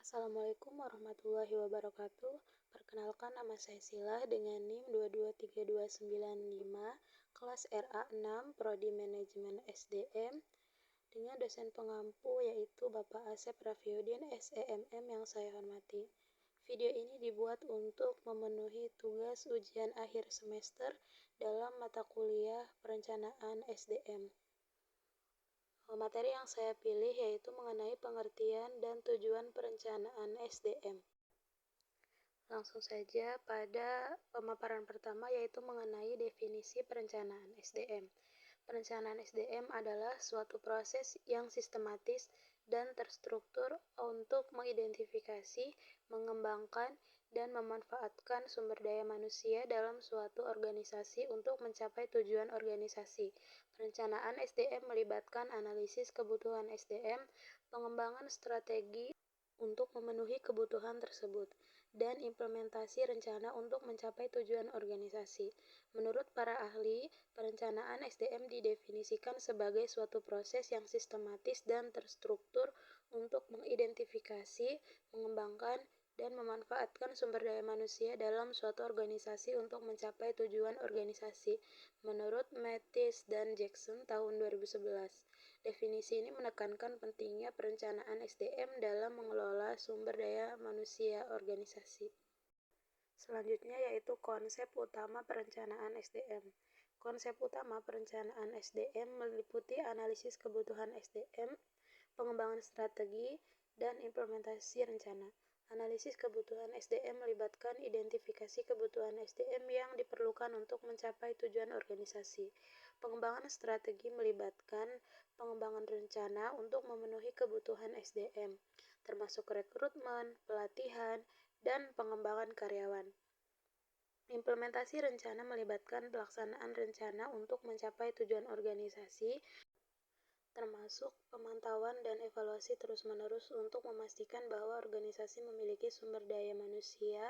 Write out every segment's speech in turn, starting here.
Assalamualaikum warahmatullahi wabarakatuh. Perkenalkan, nama saya Sila dengan NIM 223295, kelas RA6, Prodi Manajemen SDM, dengan dosen pengampu yaitu Bapak Asep Rafiuddin SEMM yang saya hormati. Video ini dibuat untuk memenuhi tugas ujian akhir semester dalam mata kuliah Perencanaan SDM. Materi yang saya pilih yaitu mengenai pengertian dan tujuan perencanaan SDM. Langsung saja pada pemaparan pertama yaitu mengenai definisi perencanaan SDM. Perencanaan SDM adalah suatu proses yang sistematis dan terstruktur untuk mengidentifikasi, mengembangkan, dan memanfaatkan sumber daya manusia dalam suatu organisasi untuk mencapai tujuan organisasi. Perencanaan SDM melibatkan analisis kebutuhan SDM, pengembangan strategi untuk memenuhi kebutuhan tersebut, dan implementasi rencana untuk mencapai tujuan organisasi. Menurut para ahli, perencanaan SDM didefinisikan sebagai suatu proses yang sistematis dan terstruktur untuk mengidentifikasi, mengembangkan, dan memanfaatkan sumber daya manusia dalam suatu organisasi untuk mencapai tujuan organisasi. Menurut Mathis dan Jackson tahun 2011, definisi ini menekankan pentingnya perencanaan SDM dalam mengelola sumber daya manusia organisasi. Selanjutnya yaitu konsep utama perencanaan SDM. Konsep utama perencanaan SDM meliputi analisis kebutuhan SDM, pengembangan strategi, dan implementasi rencana. Analisis kebutuhan SDM melibatkan identifikasi kebutuhan SDM yang diperlukan untuk mencapai tujuan organisasi. Pengembangan strategi melibatkan pengembangan rencana untuk memenuhi kebutuhan SDM, termasuk rekrutmen, pelatihan, dan pengembangan karyawan. Implementasi rencana melibatkan pelaksanaan rencana untuk mencapai tujuan organisasi, termasuk pemantauan dan evaluasi terus-menerus untuk memastikan bahwa organisasi memiliki sumber daya manusia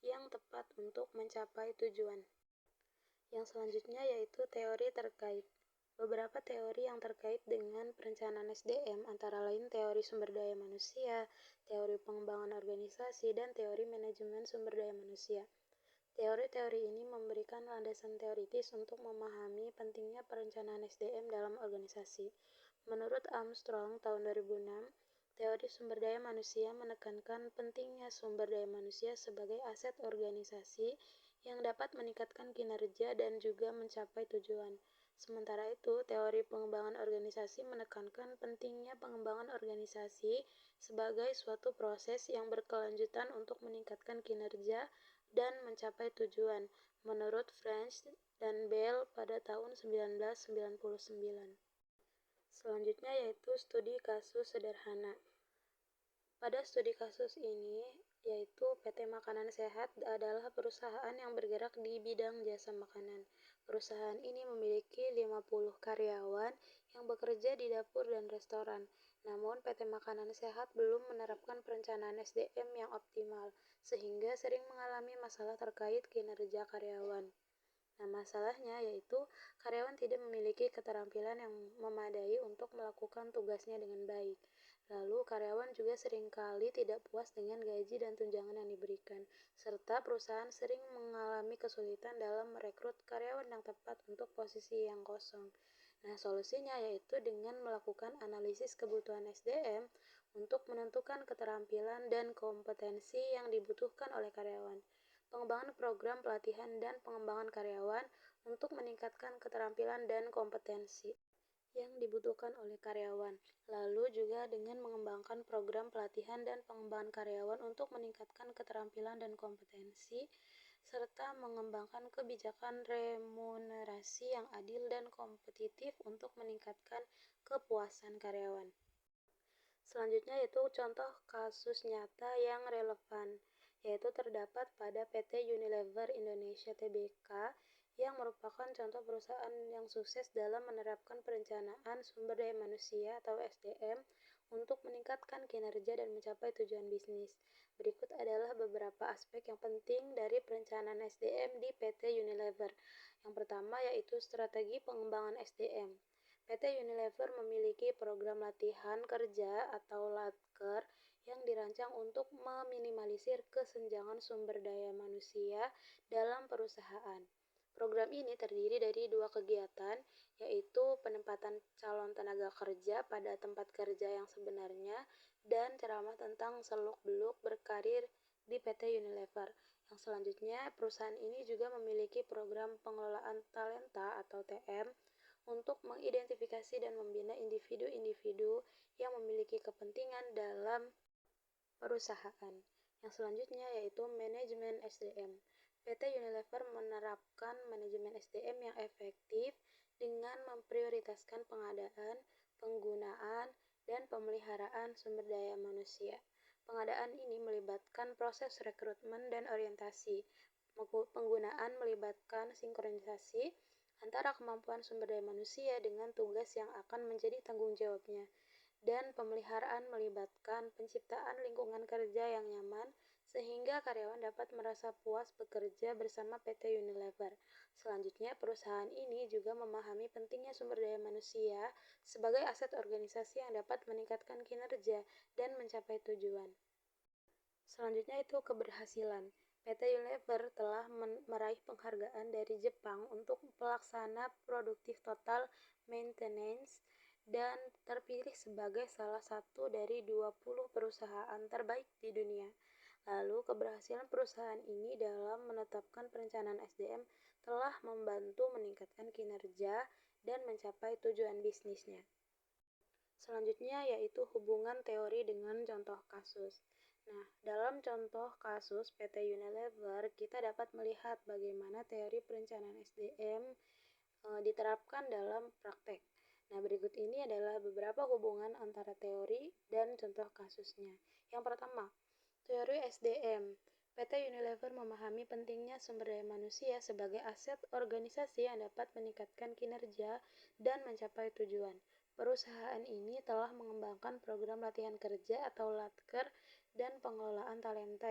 yang tepat untuk mencapai tujuan. Yang selanjutnya yaitu teori terkait. Beberapa teori yang terkait dengan perencanaan SDM antara lain teori sumber daya manusia, teori pengembangan organisasi, dan teori manajemen sumber daya manusia. Teori-teori ini memberikan landasan teoritis untuk memahami pentingnya perencanaan SDM dalam organisasi. Menurut Armstrong tahun 2006, teori sumber daya manusia menekankan pentingnya sumber daya manusia sebagai aset organisasi yang dapat meningkatkan kinerja dan juga mencapai tujuan. Sementara itu, teori pengembangan organisasi menekankan pentingnya pengembangan organisasi sebagai suatu proses yang berkelanjutan untuk meningkatkan kinerja dan mencapai tujuan, menurut French dan Bell pada tahun 1999. Selanjutnya yaitu studi kasus sederhana. Pada studi kasus ini, yaitu PT Makanan Sehat adalah perusahaan yang bergerak di bidang jasa makanan. Perusahaan ini memiliki 50 karyawan yang bekerja di dapur dan restoran. Namun, PT Makanan Sehat belum menerapkan perencanaan SDM yang optimal, sehingga sering mengalami masalah terkait kinerja karyawan. Nah, masalahnya yaitu karyawan tidak memiliki keterampilan yang memadai untuk melakukan tugasnya dengan baik. Lalu, karyawan juga seringkali tidak puas dengan gaji dan tunjangan yang diberikan, serta perusahaan sering mengalami kesulitan dalam merekrut karyawan yang tepat untuk posisi yang kosong. Nah, solusinya yaitu dengan melakukan analisis kebutuhan SDM untuk menentukan keterampilan dan kompetensi yang dibutuhkan oleh karyawan. Pengembangan program pelatihan dan pengembangan karyawan untuk meningkatkan keterampilan dan kompetensi yang dibutuhkan oleh karyawan. Lalu juga dengan mengembangkan program pelatihan dan pengembangan karyawan untuk meningkatkan keterampilan dan kompetensi, serta mengembangkan kebijakan remunerasi yang adil dan kompetitif untuk meningkatkan kepuasan karyawan. Selanjutnya yaitu contoh kasus nyata yang relevan, yaitu terdapat pada PT Unilever Indonesia Tbk yang merupakan contoh perusahaan yang sukses dalam menerapkan perencanaan sumber daya manusia atau SDM untuk meningkatkan kinerja dan mencapai tujuan bisnis. Berikut adalah beberapa aspek yang penting dari perencanaan SDM di PT Unilever. Yang pertama yaitu strategi pengembangan SDM. PT Unilever memiliki program latihan kerja atau Latker yang dirancang dirancang untuk meminimalisir kesenjangan sumber daya manusia dalam perusahaan. Program ini terdiri dari dua kegiatan, yaitu penempatan calon tenaga kerja pada tempat kerja yang sebenarnya dan ceramah tentang seluk-beluk berkarir di PT Unilever. Yang selanjutnya, perusahaan ini juga memiliki program pengelolaan talenta atau TM untuk mengidentifikasi dan membina individu-individu yang memiliki kepentingan dalam perusahaan. Yang selanjutnya yaitu manajemen SDM. PT Unilever menerapkan manajemen SDM yang efektif dengan memprioritaskan pengadaan, penggunaan, dan pemeliharaan sumber daya manusia. Pengadaan ini melibatkan proses rekrutmen dan orientasi. Penggunaan melibatkan sinkronisasi antara kemampuan sumber daya manusia dengan tugas yang akan menjadi tanggung jawabnya. Dan pemeliharaan melibatkan penciptaan lingkungan kerja yang nyaman sehingga karyawan dapat merasa puas bekerja bersama PT Unilever. Selanjutnya, perusahaan ini juga memahami pentingnya sumber daya manusia sebagai aset organisasi yang dapat meningkatkan kinerja dan mencapai tujuan. Selanjutnya itu keberhasilan. PT Unilever telah meraih penghargaan dari Jepang untuk pelaksana produktif total maintenance dan terpilih sebagai salah satu dari 20 perusahaan terbaik di dunia. Lalu, keberhasilan perusahaan ini dalam menetapkan perencanaan SDM telah membantu meningkatkan kinerja dan mencapai tujuan bisnisnya. Selanjutnya yaitu hubungan teori dengan contoh kasus. Nah, dalam contoh kasus PT Unilever, kita dapat melihat bagaimana teori perencanaan SDM diterapkan dalam praktek. Nah, berikut ini adalah beberapa hubungan antara teori dan contoh kasusnya. Yang pertama, teori SDM. PT Unilever memahami pentingnya sumber daya manusia sebagai aset organisasi yang dapat meningkatkan kinerja dan mencapai tujuan. Perusahaan ini telah mengembangkan program latihan kerja atau Latker dan pengelolaan talenta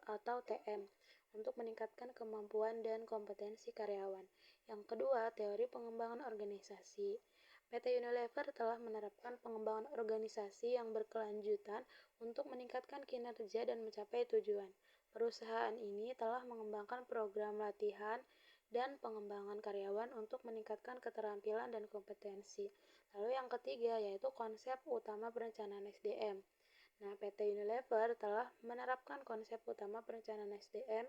atau TM untuk meningkatkan kemampuan dan kompetensi karyawan. Yang kedua, teori pengembangan organisasi. PT Unilever telah menerapkan pengembangan organisasi yang berkelanjutan untuk meningkatkan kinerja dan mencapai tujuan. Perusahaan ini telah mengembangkan program latihan dan pengembangan karyawan untuk meningkatkan keterampilan dan kompetensi. Lalu yang ketiga yaitu konsep utama perencanaan SDM. Nah, PT Unilever telah menerapkan konsep utama perencanaan SDM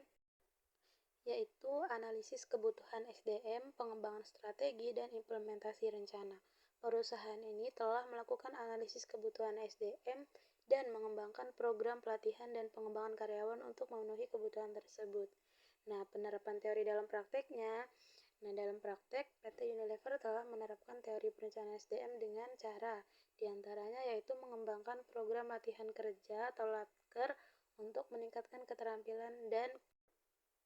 yaitu analisis kebutuhan SDM, pengembangan strategi, dan implementasi rencana. Perusahaan ini telah melakukan analisis kebutuhan SDM dan mengembangkan program pelatihan dan pengembangan karyawan untuk memenuhi kebutuhan tersebut. Nah, penerapan teori dalam prakteknya. Nah, dalam praktek, PT Unilever telah menerapkan teori perencanaan SDM dengan cara diantaranya yaitu mengembangkan program latihan kerja atau Latker untuk meningkatkan keterampilan dan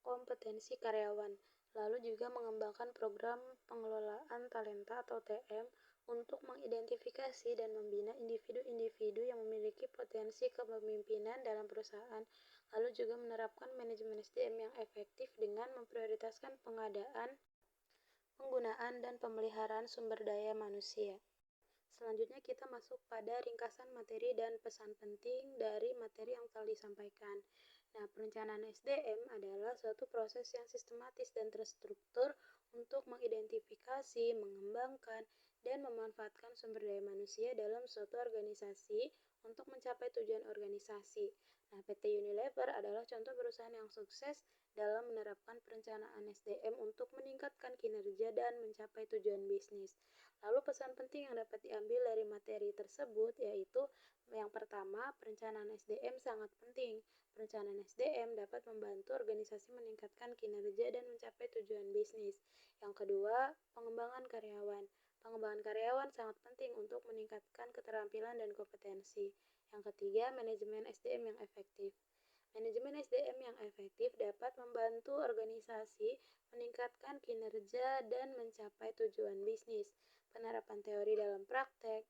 kompetensi karyawan, lalu juga mengembangkan program pengelolaan talenta atau TM untuk mengidentifikasi dan membina individu-individu yang memiliki potensi kepemimpinan dalam perusahaan, lalu juga menerapkan manajemen SDM yang efektif dengan memprioritaskan pengadaan, penggunaan, dan pemeliharaan sumber daya manusia. Selanjutnya kita masuk pada ringkasan materi dan pesan penting dari materi yang telah disampaikan. Nah, perencanaan SDM adalah suatu proses yang sistematis dan terstruktur untuk mengidentifikasi, mengembangkan, dan memanfaatkan sumber daya manusia dalam suatu organisasi untuk mencapai tujuan organisasi. Nah, PT Unilever adalah contoh perusahaan yang sukses dalam menerapkan perencanaan SDM untuk meningkatkan kinerja dan mencapai tujuan bisnis. Lalu pesan penting yang dapat diambil dari materi tersebut yaitu yang pertama, perencanaan SDM sangat penting. Perencanaan SDM dapat membantu organisasi meningkatkan kinerja dan mencapai tujuan bisnis. Yang kedua, pengembangan karyawan. Pengembangan karyawan sangat penting untuk meningkatkan keterampilan dan kompetensi. Yang ketiga, manajemen SDM yang efektif. Manajemen SDM yang efektif dapat membantu organisasi meningkatkan kinerja dan mencapai tujuan bisnis. Penerapan teori dalam praktek.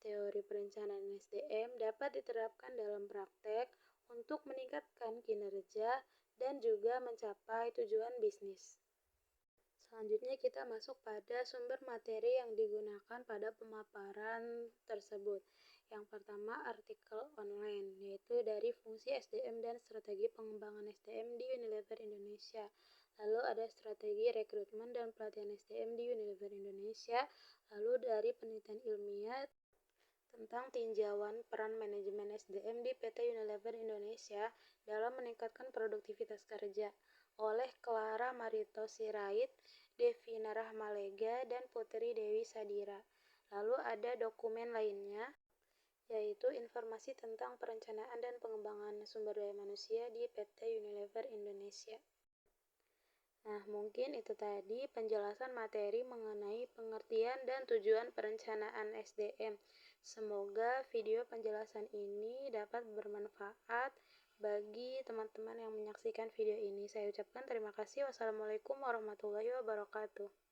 Teori perencanaan SDM dapat diterapkan dalam praktek untuk meningkatkan kinerja dan juga mencapai tujuan bisnis. Selanjutnya kita masuk pada sumber materi yang digunakan pada pemaparan tersebut. Yang pertama, artikel online, yaitu fungsi SDM dan strategi pengembangan SDM di Unilever Indonesia. Lalu ada strategi rekrutmen dan pelatihan SDM di Unilever Indonesia. Lalu dari penelitian ilmiah tentang tinjauan peran manajemen SDM di PT Unilever Indonesia dalam meningkatkan produktivitas kerja oleh Clara Marito Sirait, Devina Rahmalega, dan Putri Dewi Sadira. Lalu ada dokumen lainnya, yaitu informasi tentang perencanaan dan pengembangan sumber daya manusia di PT Unilever Indonesia. Nah, mungkin itu tadi penjelasan materi mengenai pengertian dan tujuan perencanaan SDM. Semoga video penjelasan ini dapat bermanfaat bagi teman-teman yang menyaksikan video ini. Saya ucapkan terima kasih. Wassalamualaikum warahmatullahi wabarakatuh.